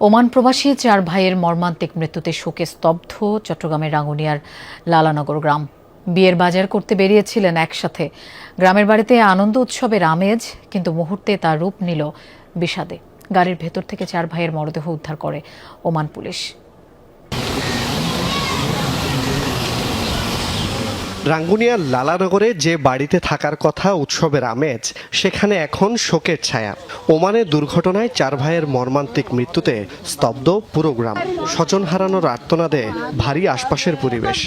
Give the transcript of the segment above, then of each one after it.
Oman প্রবাসী 4 ভাইয়ের মর্মান্তিক মৃত্যুতে শোকে স্তব্ধ চট্টগ্রামের রাঙ্গুনিয়ার লালানগর গ্রাম। বিয়ের বাজার করতে বেরিয়েছিলেন একসাথে। গ্রামের বাড়িতে আনন্দ উৎসবের আমেজ, কিন্তু মুহূর্তে তার রূপ নিল বিষাদে। গাড়ির ভেতর থেকে 4 ভাইয়ের মরদেহ উদ্ধার করে ওমান পুলিশ। রাঙ্গুনিয়ার লালানগরে যে বাড়িতে থাকার কথা উৎসবের আমেজ, সেখানে এখন শোকের ছায়া। ওমানে দুর্ঘটনায় 4 ভাইয়ের মর্মান্তিক মৃত্যুতে স্তব্ধ পুরো গ্রাম। স্বজন হারানোর আর্তনাদে ভারী আশপাশের পরিবেশ।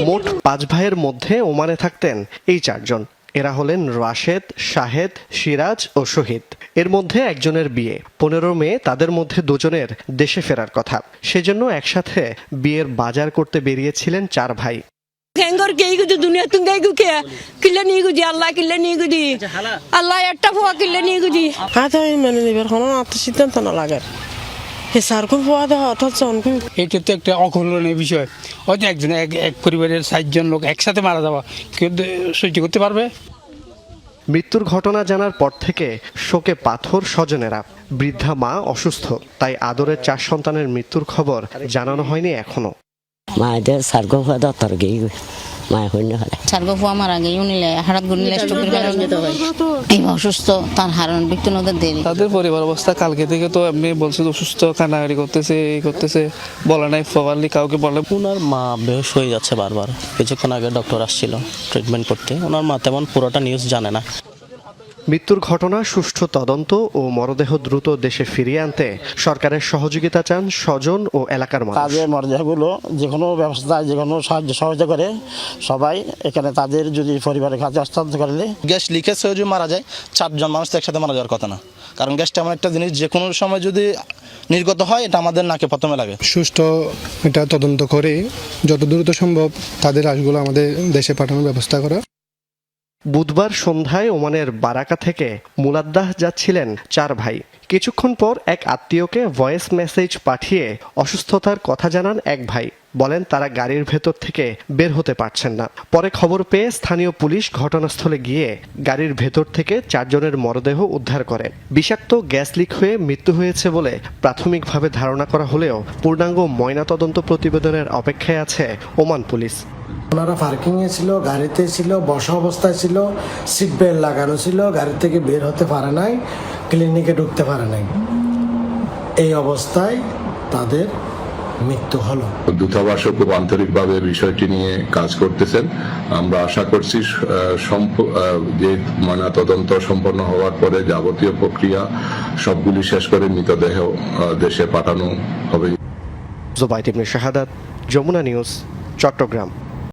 মোট 5 ভাইয়ের মধ্যে ওমানে থাকতেন এই 4 জন। এরা হলেন রাশেদ, শাহেদ, সিরাজ ও শহীদ। এর মধ্যে একজনের বিয়ে। 15 মে তাদের মধ্যে 2 জনের দেশে ফেরার কথা। সেজন্য একসাথে বিয়ের বাজার করতে বেরিয়েছিলেন 4 ভাই। এটা তো একটা অকল্পনীয় বিষয়। হয়তো একজন এক পরিবারের 4 জন লোক একসাথে মারা যাওয়া কেউ সহ্য করতে পারবে? মৃত্যুর ঘটনা জানার পর থেকে শোকে পাথর স্বজনেরা। বৃদ্ধা মা অসুস্থ, তাই আদরের 4 সন্তানের মৃত্যুর খবর জানানো হয়নি এখনো। মায়েদের সার্গো হওয়া দরকার গিয়ে মায়ের হইনি হলে সার্গো ফুয়া মারা গিয়ে উনিলে হারাত গুনিলে এই অসুস্থ, তার হারান ব্যক্তি নদের দেরি। তাদের পরিবার অবস্থা কালকে থেকে তো এমনি বলছে অসুস্থ, কান্নাকাটি করতেছে, এই করতেছে, বলে নাই প্রপারলি কাউকে বলে। ওনার মা বেহুশ হয়ে যাচ্ছে বারবার। কিছুক্ষণ আগে ডক্টর আসছিল ট্রিটমেন্ট করতে। ওনার মা তেমন পুরোটা নিউজ জানে না। মৃত্যুর ঘটনা সুষ্ঠু তদন্ত ও মরদেহ দ্রুত দেশে ফিরিয়ে আনতে সরকারের সহযোগিতা চান স্বজন ও এলাকার মানুষ। তাদের মরদেহগুলো যে কোনো ব্যবস্থা, যে কোনো সহযোগিতা করে সবাই এখানে তাদের যদি পরিবারের কাছে হস্তান্তর করলে। গ্যাস লিকেজ হয়ে যদি মারা যায় 4 জন মানুষ তো একসাথে মারা যাওয়ার কথা না, কারণ গ্যাসটা এমন একটা জিনিস যে কোনো সময় যদি নির্গত হয় এটা আমাদের নাকে প্রথমে লাগে। সুষ্ঠু এটা তদন্ত করে যত দ্রুত সম্ভব তাদের লাশগুলো আমাদের দেশে পাঠানোর ব্যবস্থা করা। বুধবার সন্ধ্যায় ওমানের বারাকা থেকে মুলাদ্দাহ যাচ্ছিলেন 4 ভাই। কিছুক্ষণ পর এক আত্মীয়কে ভয়েস মেসেজ পাঠিয়ে অসুস্থতার কথা জানান এক ভাই। বলেন তারা গাড়ির ভেতর থেকে বের হতে পারছেন না। পরে খবর পেয়ে স্থানীয় পুলিশ ঘটনাস্থলে গিয়ে গাড়ির ভেতর থেকে 4 জনের মরদেহ উদ্ধার করে। বিষাক্ত গ্যাস লিক হয়ে মৃত্যু হয়েছে বলে প্রাথমিকভাবে ধারণা করা হলেও পূর্ণাঙ্গ ময়নাতদন্ত প্রতিবেদনের অপেক্ষায় আছে ওমান পুলিশ। ওনারা পার্কিংয়ে ছিল, গাড়িতে ছিল, বসা অবস্থায় ছিল, সিট বেল্ট লাগানো ছিল, গাড়ি থেকে বের হতে পারে নাই, ক্লিনিকে ঢুকতে পারে নাই। এই অবস্থায় তাদের মৃত্যু হলো। দূতাবাসও খুব আন্তরিকভাবে বিষয়টি নিয়ে কাজ করতেছেন। আমরা আশা করছি যে ময়নাতদন্ত সম্পন্ন হওয়ার পরে যাবতীয় প্রক্রিয়া সবগুলি শেষ করে মৃতদেহ দেশে পাঠানো হবে। জুবাইদ ইবনে শাহাদাত, যমুনা নিউজ, চট্টগ্রাম।